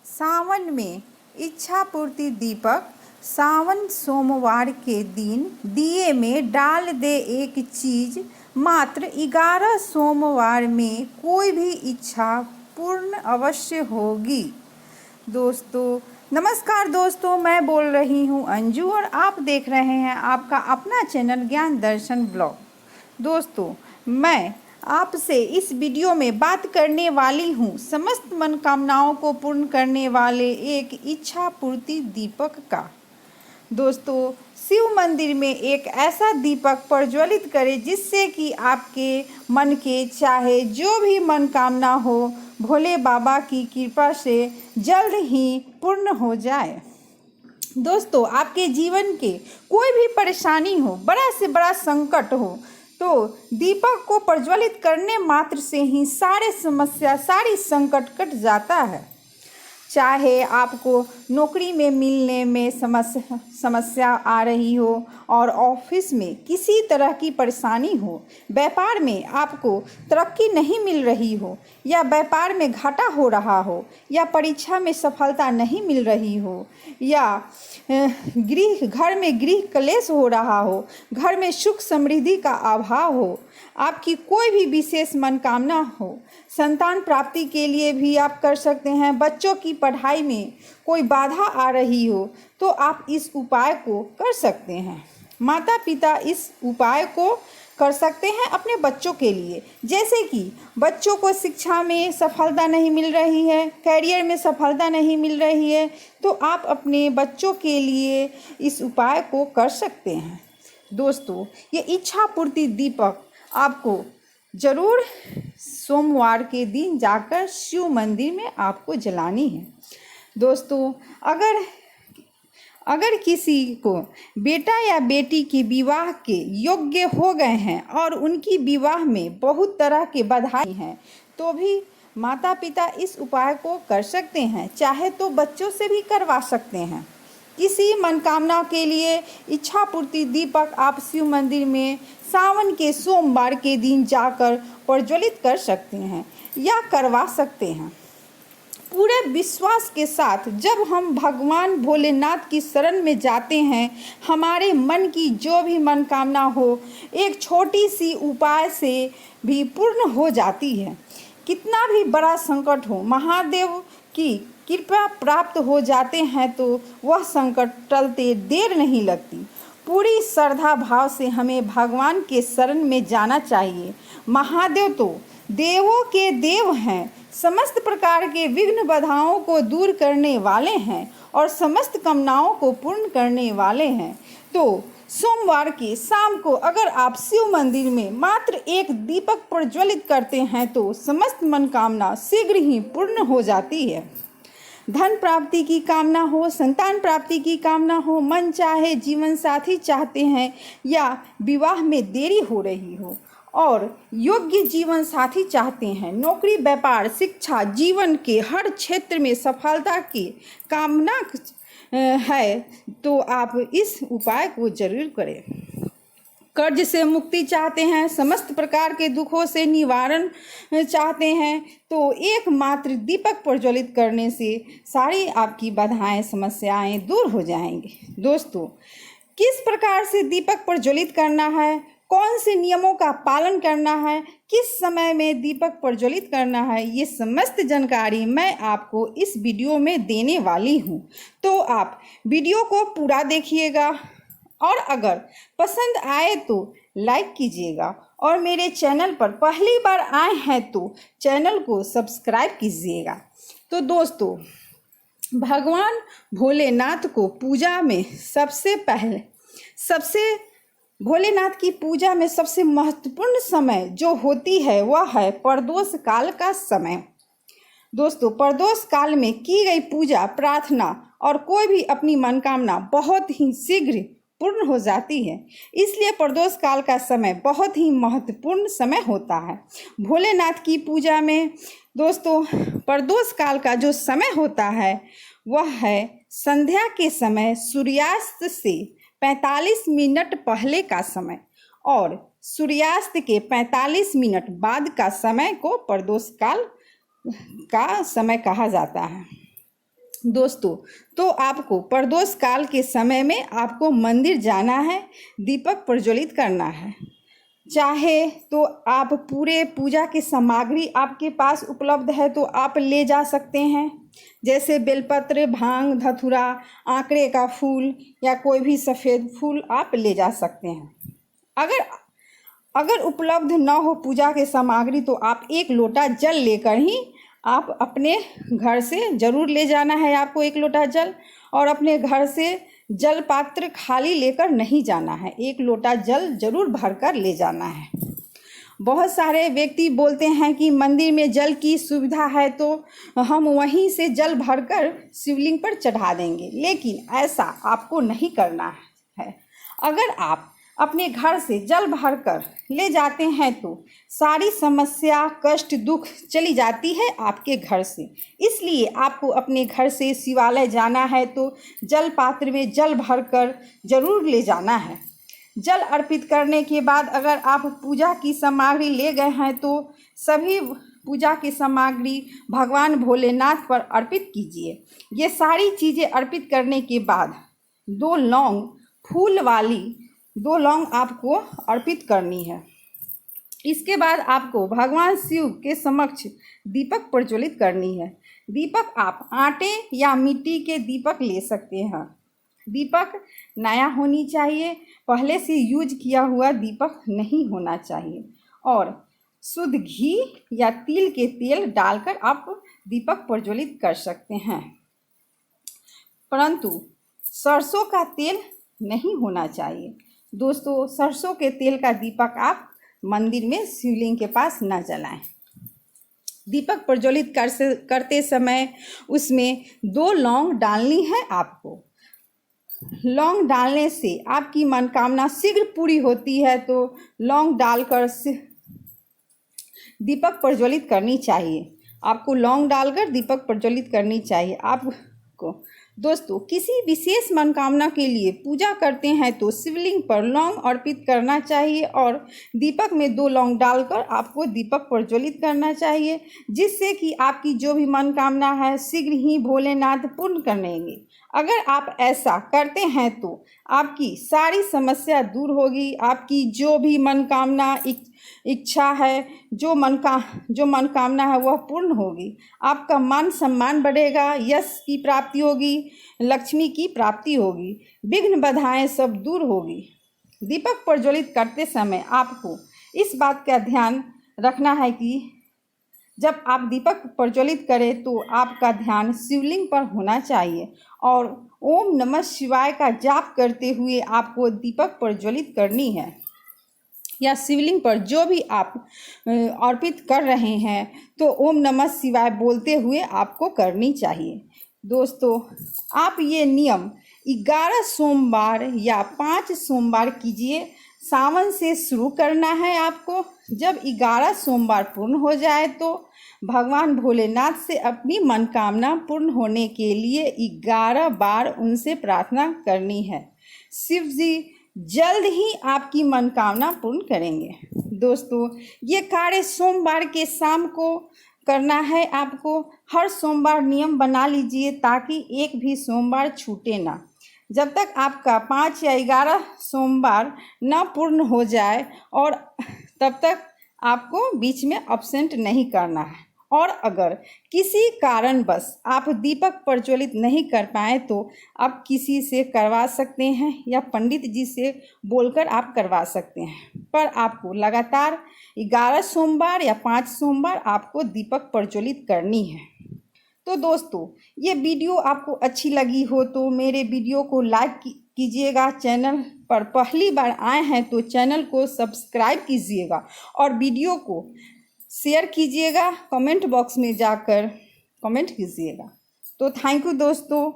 सावन में इच्छा पूर्ति दीपक। सावन सोमवार के दिन दिए में डाल दे एक चीज, मात्र 11 सोमवार में कोई भी इच्छा पूर्ण अवश्य होगी। दोस्तों नमस्कार दोस्तों, मैं बोल रही हूँ अंजू और आप देख रहे हैं आपका अपना चैनल ज्ञान दर्शन ब्लॉग। दोस्तों मैं आपसे इस वीडियो में बात करने वाली हूँ समस्त मनोकामनाओं को पूर्ण करने वाले एक इच्छा पूर्ति दीपक का। दोस्तों शिव मंदिर में एक ऐसा दीपक प्रज्वलित करें जिससे कि आपके मन के चाहे जो भी मनोकामना हो भोले बाबा की कृपा से जल्द ही पूर्ण हो जाए। दोस्तों आपके जीवन के कोई भी परेशानी हो, बड़ा से बड़ा संकट हो, तो दीपक को प्रज्वलित करने मात्र से ही सारे समस्या सारी संकट कट जाता है। चाहे आपको नौकरी में मिलने में समस्या आ रही हो और ऑफिस में किसी तरह की परेशानी हो, व्यापार में आपको तरक्की नहीं मिल रही हो, या व्यापार में घाटा हो रहा हो, या परीक्षा में सफलता नहीं मिल रही हो, या घर में गृह क्लेश हो रहा हो, घर में सुख समृद्धि का अभाव हो, आपकी कोई भी विशेष मनोकामना हो, संतान प्राप्ति के लिए भी आप कर सकते हैं, बच्चों की पढ़ाई में कोई बाधा आ रही हो तो आप इस उपाय को कर सकते हैं। माता पिता इस उपाय को कर सकते हैं अपने बच्चों के लिए। जैसे कि बच्चों को शिक्षा में सफलता नहीं मिल रही है, करियर में सफलता नहीं मिल रही है, तो आप अपने बच्चों के लिए इस उपाय को कर सकते हैं। दोस्तों ये इच्छा पूर्ति दीपक आपको ज़रूर सोमवार के दिन जाकर शिव मंदिर में आपको जलानी है। दोस्तों अगर किसी को बेटा या बेटी के विवाह के योग्य हो गए हैं और उनकी विवाह में बहुत तरह के बाधाएं हैं, तो भी माता पिता इस उपाय को कर सकते हैं, चाहे तो बच्चों से भी करवा सकते हैं। किसी मनोकामना के लिए इच्छा पूर्ति दीपक आप शिव मंदिर में सावन के सोमवार के दिन जाकर प्रज्वलित कर सकते हैं या करवा सकते हैं। पूरे विश्वास के साथ जब हम भगवान भोलेनाथ की शरण में जाते हैं, हमारे मन की जो भी मनोकामना हो एक छोटी सी उपाय से भी पूर्ण हो जाती है। कितना भी बड़ा संकट हो, महादेव की कृपा प्राप्त हो जाते हैं तो वह संकट टलते देर नहीं लगती। पूरी श्रद्धा भाव से हमें भगवान के शरण में जाना चाहिए। महादेव तो देवों के देव हैं, समस्त प्रकार के विघ्न बाधाओं को दूर करने वाले हैं और समस्त कामनाओं को पूर्ण करने वाले हैं। तो सोमवार की शाम को अगर आप शिव मंदिर में मात्र एक दीपक प्रज्वलित करते हैं तो समस्त मनोकामना शीघ्र ही पूर्ण हो जाती है। धन प्राप्ति की कामना हो, संतान प्राप्ति की कामना हो, मन चाहे जीवन साथी चाहते हैं, या विवाह में देरी हो रही हो और योग्य जीवन साथी चाहते हैं, नौकरी व्यापार शिक्षा जीवन के हर क्षेत्र में सफलता की कामना है, तो आप इस उपाय को जरूर करें। कर्ज से मुक्ति चाहते हैं, समस्त प्रकार के दुखों से निवारण चाहते हैं, तो एकमात्र दीपक प्रज्वलित करने से सारी आपकी बाधाएं समस्याएं दूर हो जाएंगी। दोस्तों किस प्रकार से दीपक प्रज्वलित करना है, कौन से नियमों का पालन करना है, किस समय में दीपक प्रज्वलित करना है, ये समस्त जानकारी मैं आपको इस वीडियो में देने वाली हूँ। तो आप वीडियो को पूरा देखिएगा और अगर पसंद आए तो लाइक कीजिएगा और मेरे चैनल पर पहली बार आए हैं तो चैनल को सब्सक्राइब कीजिएगा। तो दोस्तों भगवान भोलेनाथ को पूजा में भोलेनाथ की पूजा में सबसे महत्वपूर्ण समय जो होती है वह है प्रदोष काल का समय। दोस्तों प्रदोष काल में की गई पूजा प्रार्थना और कोई भी अपनी मनोकामना बहुत ही शीघ्र पूर्ण हो जाती है, इसलिए प्रदोष काल का समय बहुत ही महत्वपूर्ण समय होता है। भोलेनाथ की पूजा में दोस्तों प्रदोष काल का जो समय होता है वह है संध्या के समय सूर्यास्त से 45 मिनट पहले का समय और सूर्यास्त के 45 मिनट बाद का समय को प्रदोष काल का समय कहा जाता है। दोस्तों, तो आपको प्रदोष काल के समय में आपको मंदिर जाना है, दीपक प्रज्वलित करना है। चाहे तो आप पूरे पूजा की सामग्री आपके पास उपलब्ध है तो आप ले जा सकते हैं, जैसे बेलपत्र, भांग, धतूरा, आंकड़े का फूल या कोई भी सफ़ेद फूल आप ले जा सकते हैं। अगर उपलब्ध न हो पूजा के सामग्री तो आप 1 लोटा जल लेकर ही आप अपने घर से ज़रूर ले जाना है। आपको 1 लोटा जल, और अपने घर से जल पात्र खाली लेकर नहीं जाना है, 1 लोटा जल जरूर भरकर ले जाना है। बहुत सारे व्यक्ति बोलते हैं कि मंदिर में जल की सुविधा है तो हम वहीं से जल भरकर शिवलिंग पर चढ़ा देंगे, लेकिन ऐसा आपको नहीं करना है। अगर आप अपने घर से जल भरकर ले जाते हैं तो सारी समस्या, कष्ट, दुख चली जाती है आपके घर से। इसलिए आपको अपने घर से शिवालय जाना है तो जल पात्र में जल भरकर जरूर ले जाना है। जल अर्पित करने के बाद अगर आप पूजा की सामग्री ले गए हैं तो सभी पूजा की सामग्री भगवान भोलेनाथ पर अर्पित कीजिए। ये सारी चीज़ें अर्पित करने के बाद 2 लौंग, फूल वाली 2 लौंग आपको अर्पित करनी है। इसके बाद आपको भगवान शिव के समक्ष दीपक प्रज्वलित करनी है। दीपक आप आटे या मिट्टी के दीपक ले सकते हैं। दीपक नया होनी चाहिए, पहले से यूज किया हुआ दीपक नहीं होना चाहिए, और शुद्ध घी या तिल के तेल डालकर आप दीपक प्रज्वलित कर सकते हैं, परंतु सरसों का तेल नहीं होना चाहिए। दोस्तों, सरसों के तेल का दीपक आप मंदिर में शिवलिंग के पास न जलाएं। दीपक प्रज्वलित करते समय उसमें 2 लौंग डालनी है आपको। लौंग डालने से आपकी मनोकामना शीघ्र पूरी होती है, तो लौंग डालकर दीपक प्रज्वलित करनी चाहिए। आपको लौंग डालकर दीपक प्रज्वलित करनी चाहिए आपको। दोस्तों, किसी विशेष मनोकामना के लिए पूजा करते हैं तो शिवलिंग पर लौंग अर्पित करना चाहिए और दीपक में 2 लौंग डालकर आपको दीपक प्रज्वलित करना चाहिए, जिससे कि आपकी जो भी मनोकामना है शीघ्र ही भोलेनाथ पूर्ण कर लेंगे। अगर आप ऐसा करते हैं तो आपकी सारी समस्या दूर होगी, आपकी जो भी मनोकामना, इच्छा है, जो मनोकामना है वह पूर्ण होगी। आपका मान सम्मान बढ़ेगा, यश की प्राप्ति होगी, लक्ष्मी की प्राप्ति होगी, विघ्न बाधाएं सब दूर होगी। दीपक प्रज्वलित करते समय आपको इस बात का ध्यान रखना है कि जब आप दीपक प्रज्वलित करें तो आपका ध्यान शिवलिंग पर होना चाहिए और ओम नमः शिवाय का जाप करते हुए आपको दीपक प्रज्वलित करनी है, या शिवलिंग पर जो भी आप अर्पित कर रहे हैं तो ओम नमः शिवाय बोलते हुए आपको करनी चाहिए। दोस्तों, आप ये नियम 11 सोमवार या 5 सोमवार कीजिए। सावन से शुरू करना है आपको। जब 11 सोमवार पूर्ण हो जाए तो भगवान भोलेनाथ से अपनी मनोकामना पूर्ण होने के लिए 11 बार उनसे प्रार्थना करनी है। शिव जी जल्द ही आपकी मनोकामना पूर्ण करेंगे। दोस्तों, ये कार्य सोमवार के शाम को करना है आपको। हर सोमवार नियम बना लीजिए ताकि एक भी सोमवार छूटे ना। जब तक आपका 5 या 11 सोमवार न पूर्ण हो जाए और तब तक आपको बीच में अब्सेंट नहीं करना है। और अगर किसी कारणवश आप दीपक प्रज्वलित नहीं कर पाए तो आप किसी से करवा सकते हैं या पंडित जी से बोलकर आप करवा सकते हैं, पर आपको लगातार 11 सोमवार या 5 सोमवार आपको दीपक प्रज्वलित करनी है। तो दोस्तों, ये वीडियो आपको अच्छी लगी हो तो मेरे वीडियो को लाइक कीजिएगा। चैनल पर पहली बार आए हैं तो चैनल को सब्सक्राइब कीजिएगा और वीडियो को शेयर कीजिएगा। कमेंट बॉक्स में जाकर कमेंट कीजिएगा। तो थैंक यू दोस्तों।